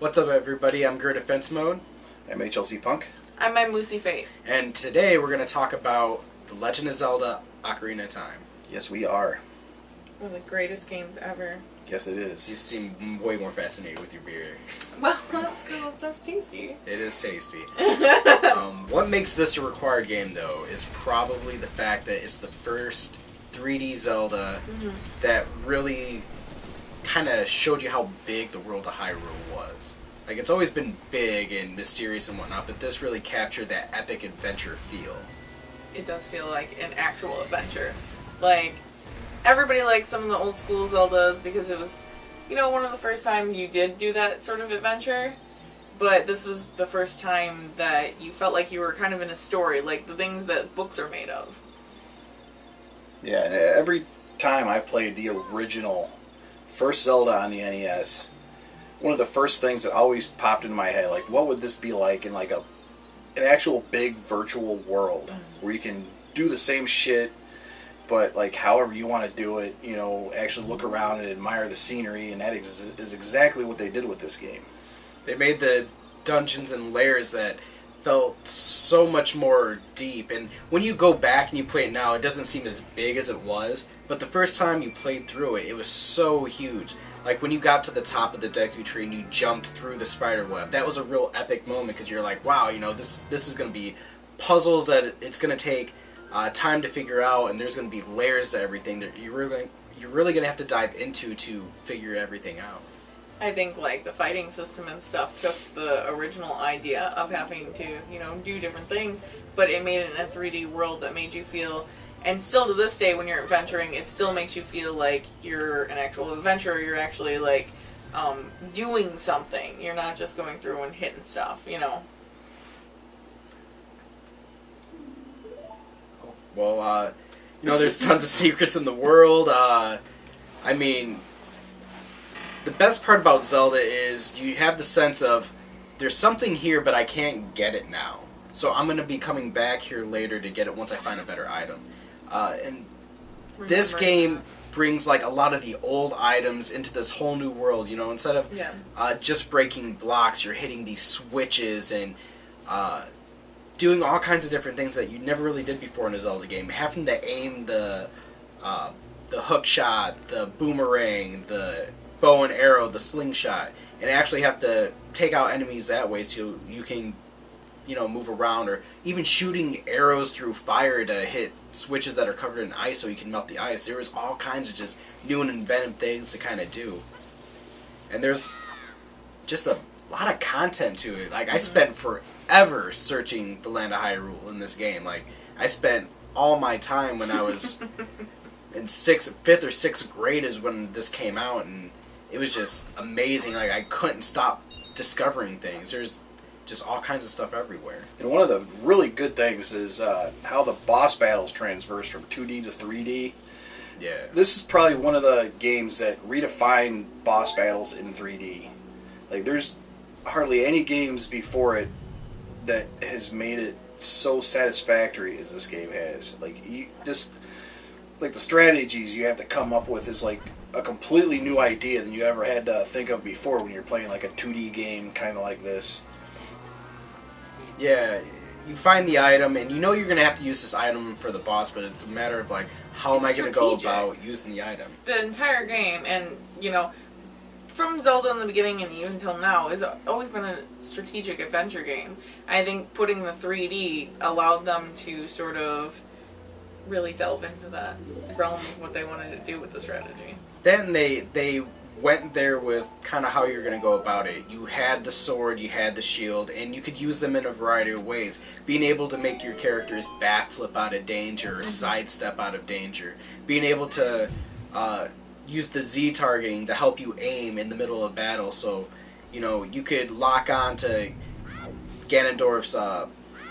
What's up, everybody? I'm Grid Defense Mode. I'm HLC Punk. I'm my Moosey Fate. And today we're going to talk about The Legend of Zelda Ocarina of Time. Yes, we are. One of the greatest games ever. Yes, it is. You seem way more fascinated with your beer. Well, that's because that stuff's tasty. It is tasty. What makes this a required game, though, is probably the fact that it's the first 3D Zelda that really kind of showed you how big the world of Hyrule was. Like, it's always been big and mysterious and whatnot, but this really captured that epic adventure feel. It does feel like an actual adventure. Like, everybody likes some of the old school Zeldas because it was, one of the first times you did do that sort of adventure. But this was the first time that you felt like you were kind of in a story, like the things that books are made of. Yeah, and every time I played the original first Zelda on the NES, one of the first things that always popped into my head, like, what would this be like in like an actual big virtual world where you can do the same shit, but like however you want to do it, actually look around and admire the scenery, and that is exactly what they did with this game. They made the dungeons and layers that felt so much more deep, and when you go back and you play it now, it doesn't seem as big as it was, but the first time you played through it, it was so huge. Like when you got to the top of the Deku Tree and you jumped through the spider web, that was a real epic moment because you're like, wow, this is going to be puzzles that it's going to take time to figure out, and there's going to be layers to everything that you're really going to have to dive into to figure everything out. I think, like, the fighting system and stuff took the original idea of having to, do different things, but it made it in a 3D world that made you feel, and still to this day when you're adventuring, it still makes you feel like you're an actual adventurer. You're actually, like, doing something. You're not just going through and hitting stuff, Well, there's tons of secrets in the world. The best part about Zelda is you have the sense of, there's something here, but I can't get it now. So I'm going to be coming back here later to get it once I find a better item. And this game brings like a lot of the old items into this whole new world. Instead of just breaking blocks, you're hitting these switches and doing all kinds of different things that you never really did before in a Zelda game. Having to aim the hook shot, the boomerang, the bow and arrow, the slingshot, and actually have to take out enemies that way so you can, move around, or even shooting arrows through fire to hit switches that are covered in ice so you can melt the ice. There was all kinds of just new and inventive things to kind of do. And there's just a lot of content to it. Like, I spent forever searching the land of Hyrule in this game. Like, I spent all my time when I was in 5th or 6th grade is when this came out, and it was just amazing. Like, I couldn't stop discovering things. There's just all kinds of stuff everywhere. And one of the really good things is how the boss battles transverse from 2D to 3D. Yeah. This is probably one of the games that redefined boss battles in 3D. Like, there's hardly any games before it that has made it so satisfactory as this game has. Like, the strategies you have to come up with is like a completely new idea than you ever had to think of before when you're playing like a 2D game kind of like this. Yeah, you find the item, and you're going to have to use this item for the boss, but it's a matter of, like, how am I going to go about using the item? The entire game, and, from Zelda in the beginning and even until now, has always been a strategic adventure game. I think putting the 3D allowed them to sort of really delve into that realm of what they wanted to do with the strategy. Then they went there with kind of how you're going to go about it. You had the sword, you had the shield, and you could use them in a variety of ways. Being able to make your characters backflip out of danger or sidestep out of danger. Being able to use the Z targeting to help you aim in the middle of battle. So, you could lock on to Ganondorf's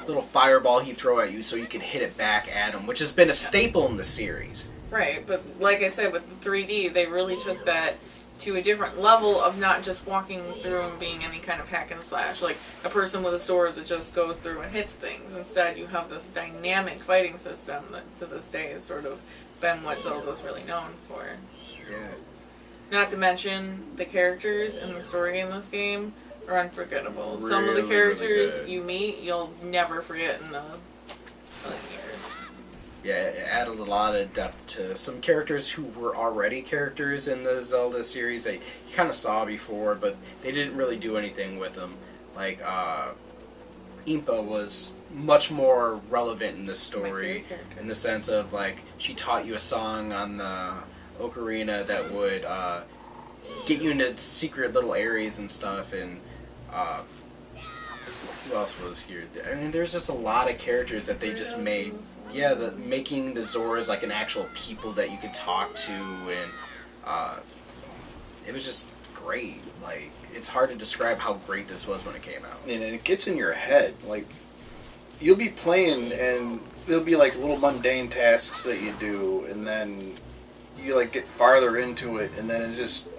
little fireball he'd throw at you so you could hit it back at him, which has been a staple in the series. Right, but like I said, with the 3D, they really took that to a different level of not just walking through and being any kind of hack and slash, like a person with a sword that just goes through and hits things. Instead, you have this dynamic fighting system that to this day has sort of been what Zelda's really known for. Yeah. Not to mention, the characters and the story in this game are unforgettable. Some of the Really, characters really you meet, you'll never forget in a million years. Yeah, it added a lot of depth to some characters who were already characters in the Zelda series that you kind of saw before, but they didn't really do anything with them. Like, Impa was much more relevant in this story, in the sense of, like, she taught you a song on the Ocarina that would get you into secret little areas and stuff, and who else was here? I mean, there's just a lot of characters that they just made. Yeah, making the Zoras like an actual people that you could talk to, and it was just great. Like, it's hard to describe how great this was when it came out. And it gets in your head. Like, you'll be playing, and there'll be like little mundane tasks that you do, and then you like get farther into it, and then it just,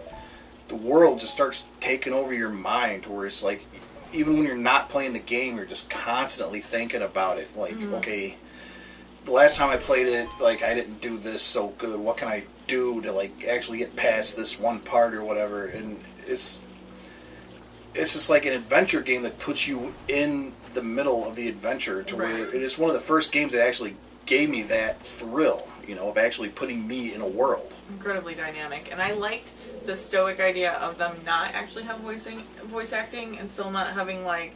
the world just starts taking over your mind, where it's like, even when you're not playing the game, you're just constantly thinking about it. Like, okay, the last time I played it, like, I didn't do this so good. What can I do to, like, actually get past this one part or whatever? And it's just like an adventure game that puts you in the middle of the adventure, to where it is one of the first games that actually gave me that thrill, you know, of actually putting me in a world. Incredibly dynamic. And I liked the stoic idea of them not actually have voice acting and still not having, like,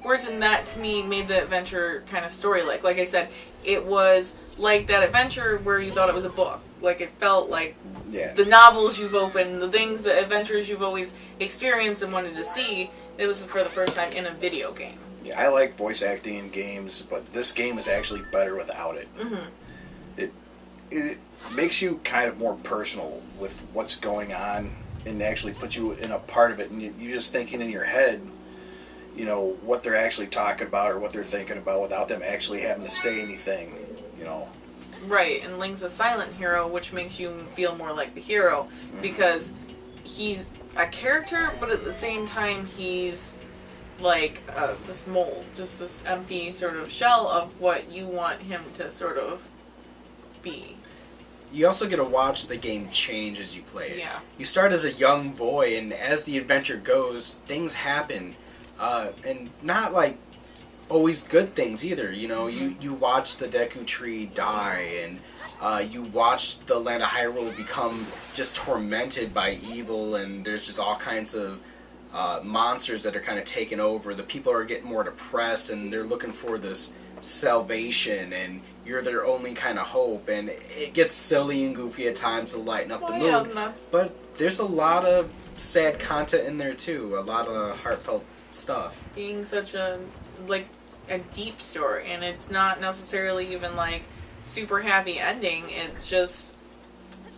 whereas in that, to me, made the adventure kind of story-like. Like I said, it was like that adventure where you thought it was a book. Like, it felt like the novels you've opened, the things, the adventures you've always experienced and wanted to see, it was for the first time in a video game. Yeah, I like voice acting in games, but this game is actually better without it. It makes you kind of more personal with what's going on, and actually put you in a part of it, and you're just thinking in your head, you know, what they're actually talking about or what they're thinking about without them actually having to say anything, you know. Right, and Link's a silent hero, which makes you feel more like the hero, because he's a character, but at the same time he's like this mold, just this empty sort of shell of what you want him to sort of be. You also get to watch the game change as you play it. Yeah. You start as a young boy, and as the adventure goes, things happen. And not, like, always good things either. You know, you watch the Deku Tree die, and you watch the land of Hyrule become just tormented by evil, and there's just all kinds of monsters that are kind of taking over. The people are getting more depressed, and they're looking for this salvation, and you're their only kind of hope, and it gets silly and goofy at times to lighten up the mood. But there's a lot of sad content in there too, a lot of heartfelt stuff. Being such a deep story, and it's not necessarily even like super happy ending, it's just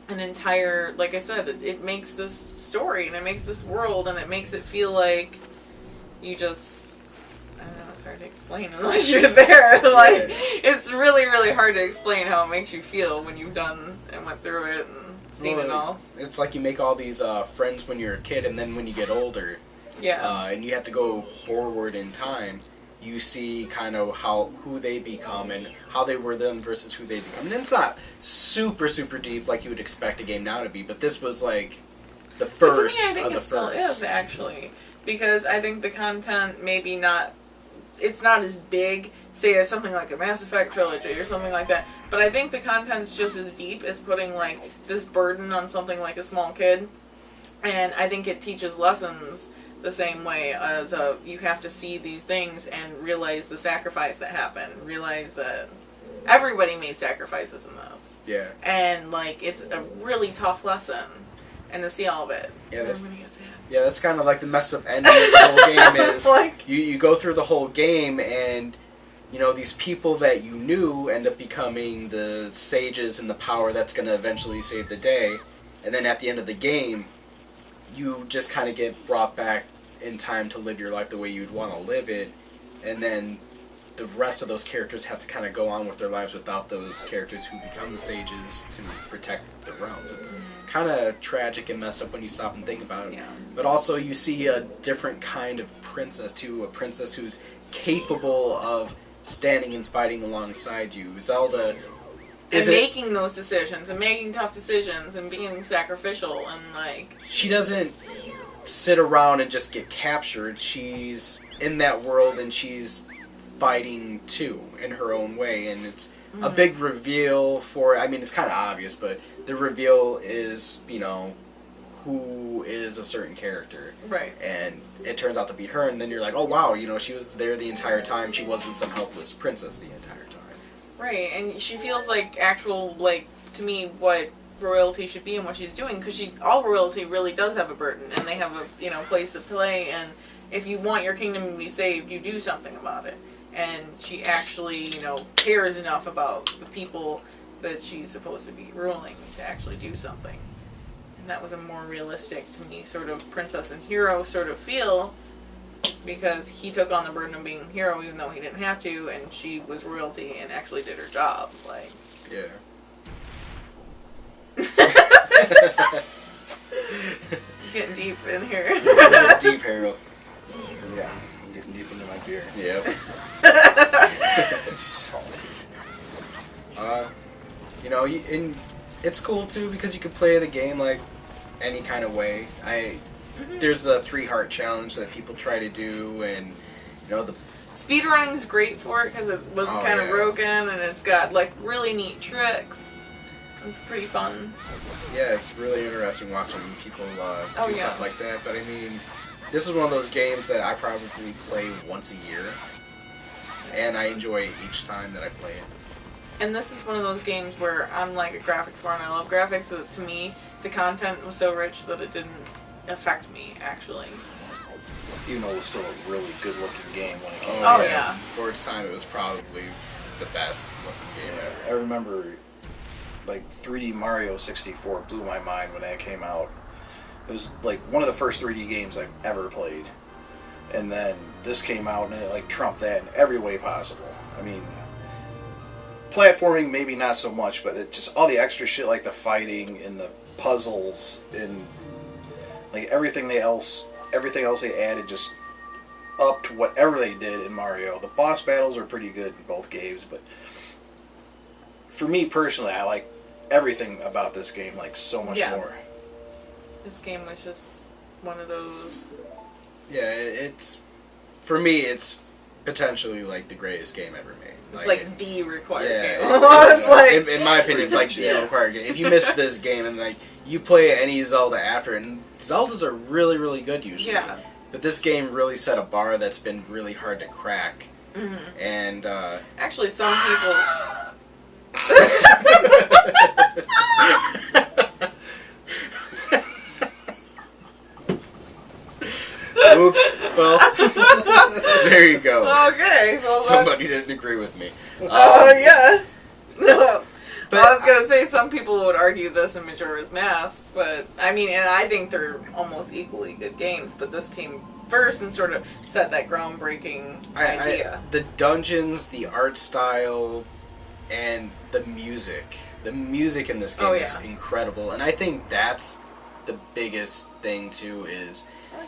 an entire, like I said, it makes this story, and it makes this world, and it makes it feel like you just, I don't know, it's hard to explain unless you're there. Like, it's really, really hard to explain how it makes you feel when you've done and went through it and seen it all. It's like you make all these friends when you're a kid, and then when you get older, and you have to go forward in time, you see kind of who they become and how they were then versus who they become. And it's not super, super deep like you would expect a game now to be, but this was like the first of the first. Still is, actually, because I think the content maybe not, it's not as big, say, as something like a Mass Effect trilogy or something like that, but I think the content's just as deep as putting, like, this burden on something like a small kid, and I think it teaches lessons the same way as you have to see these things and realize the sacrifice that happened, realize that everybody made sacrifices in this. Yeah. And, like, it's a really tough lesson, and to see all of it. Yeah, I'm gonna get sad. Yeah, that's kind of like the messed up ending of the whole game is like, you go through the whole game, and you know, these people that you knew end up becoming the sages and the power that's going to eventually save the day, and then at the end of the game, you just kind of get brought back in time to live your life the way you'd want to live it, and then the rest of those characters have to kind of go on with their lives without those characters who become the sages to protect the realms. It's kind of tragic and messed up when you stop and think about it. Yeah. But also you see a different kind of princess too, a princess who's capable of standing and fighting alongside you. Zelda and making those decisions, and making tough decisions, and being sacrificial, and like... She doesn't sit around and just get captured. She's in that world and she's fighting too in her own way, and it's a big reveal for, I mean, it's kind of obvious, but the reveal is, you know, who is a certain character. Right. And it turns out to be her, and then you're like, oh wow, you know, she was there the entire time. She wasn't some helpless princess the entire time. Right, and she feels like actual, like, to me, what royalty should be and what she's doing, because all royalty really does have a burden, and they have a, you know, place to play, and if you want your kingdom to be saved, you do something about it. And she actually, you know, cares enough about the people that she's supposed to be ruling to actually do something. And that was a more realistic, to me, sort of princess and hero sort of feel, because he took on the burden of being a hero even though he didn't have to, and she was royalty and actually did her job. Like, yeah. Getting deep in here. Deep, Harold. Yeah, I'm getting deep into my beer. Yeah. It's salty. You know, and it's cool too because you can play the game like any kind of way. There's the 3-heart challenge that people try to do, and you know the speedrunning's great for it because it was kind of broken, and it's got like really neat tricks. It's pretty fun. Yeah, it's really interesting watching people do stuff like that. But I mean, this is one of those games that I probably play once a year, and I enjoy each time that I play it. And this is one of those games where I'm like a graphics fan. I love graphics. So to me, the content was so rich that it didn't affect me, actually. Even though it was still a really good-looking game when it came out. out. Oh, yeah. For its time, it was probably the best looking game ever. I remember, like, 3D Mario 64 blew my mind when that came out. It was, like, one of the first 3D games I've ever played. And then this came out, and it, like, trumped that in every way possible. I mean, platforming, maybe not so much, but it just, all the extra shit, like the fighting and the puzzles and, like, everything else they added just upped whatever they did in Mario. The boss battles are pretty good in both games, but for me personally, I like everything about this game, like, so much more. This game was just one of those. Yeah, it's, for me, it's potentially like the greatest game ever made. It's like the required game. It's, like, in my opinion, it's like the required game. If you miss this game and like you play any Zelda after it, and Zeldas are really, really good usually. Yeah. But this game really set a bar that's been really hard to crack. Mm-hmm. And actually, some people. Oops. Well, there you go. Okay. Well, somebody didn't agree with me. Oh, yeah. But I was going to say some people would argue this and Majora's Mask, but I mean, and I think they're almost equally good games, but this came first and sort of set that groundbreaking idea. The dungeons, the art style, and the music. The music in this game is incredible, and I think that's the biggest thing too, is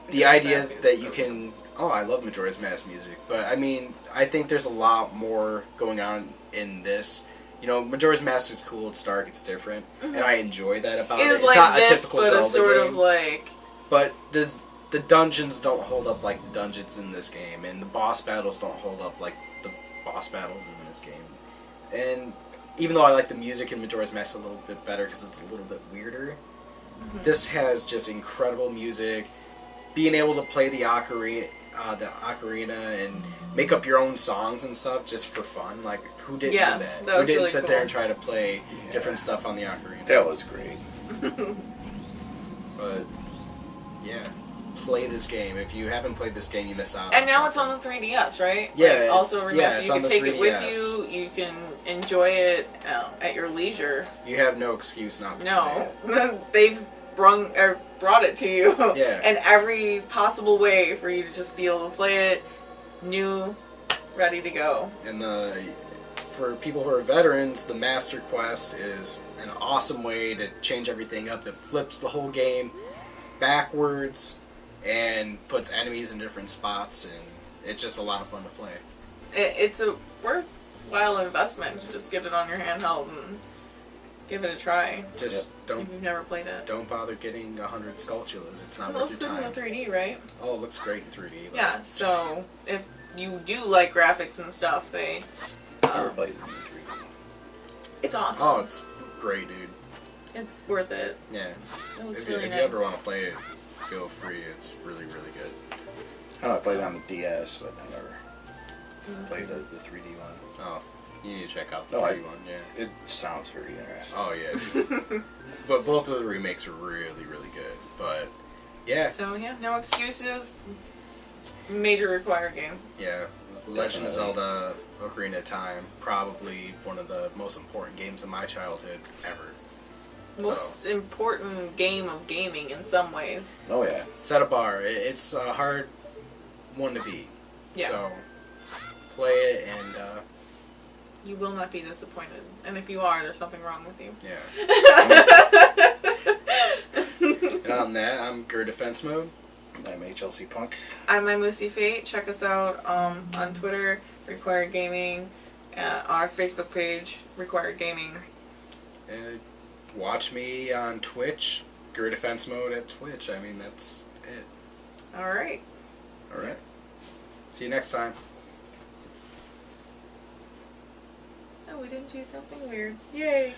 the idea that you can... Oh, I love Majora's Mask music, but I mean, I think there's a lot more going on in this. You know, Majora's Mask is cool, it's dark, it's different, and I enjoy that about it. It's It's like not this, a typical but Zelda a sort game, of like... But the dungeons don't hold up like the dungeons in this game, and the boss battles don't hold up like the boss battles in this game. And even though I like the music in Majora's Mask a little bit better because it's a little bit weirder, this has just incredible music. Being able to play the ocarina and make up your own songs and stuff just for fun, like who didn't do that? Who didn't really sit cool. there and try to play different stuff on the ocarina? That was great. But yeah, play this game. If you haven't played this game, you miss out. And on now something. it's on the 3DS, right? Yeah. Like, also remember, it's you on can the take it with 3DS. you. You can enjoy it at your leisure. You have no excuse not to play No, they've brought it to you Yeah. in every possible way for you to just be able to play it new, ready to go. it. And for people who are veterans, the Master Quest is an awesome way to change everything up. It flips the whole game backwards and puts enemies in different spots, and it's just a lot of fun to play. It's a worthwhile investment to just get it on your handheld and give it a try. Just If you've never played it. don't bother getting 100 Skulltulas. It's not It worth looks your good time. in the 3D, right? Oh, it looks great in 3D. But Yeah, so if you do like graphics and stuff, they... Never played it in 3D. It's awesome. Oh, it's great, dude. It's worth it. Yeah. It looks If, really if nice. you ever want to play it, feel free. It's really, really good. I don't know, I played it on the DS, but I never played the 3D one. Oh, you need to check out the No, 3D one. Yeah. It sounds very interesting. Oh yeah. But both of the remakes are really, really good. But yeah, So yeah, no excuses. Major required game. yeah. Legend of Zelda Ocarina of Time, probably one of the most important games of my childhood ever. Most important game of gaming in some ways. Oh yeah. Set a bar. It's a hard one to beat. Yeah. So play it and You will not be disappointed. And if you are, there's something wrong with you. yeah. And on that, I'm Gur Defense Mode. I'm HLC Punk. I'm my Moosey Fate. Check us out on Twitter, Required Gaming, our Facebook page, Required Gaming. And watch me on Twitch, Gur Defense Mode at Twitch. I mean, that's it. Alright. Alright. See you next time. Oh, we didn't choose something weird. Yay!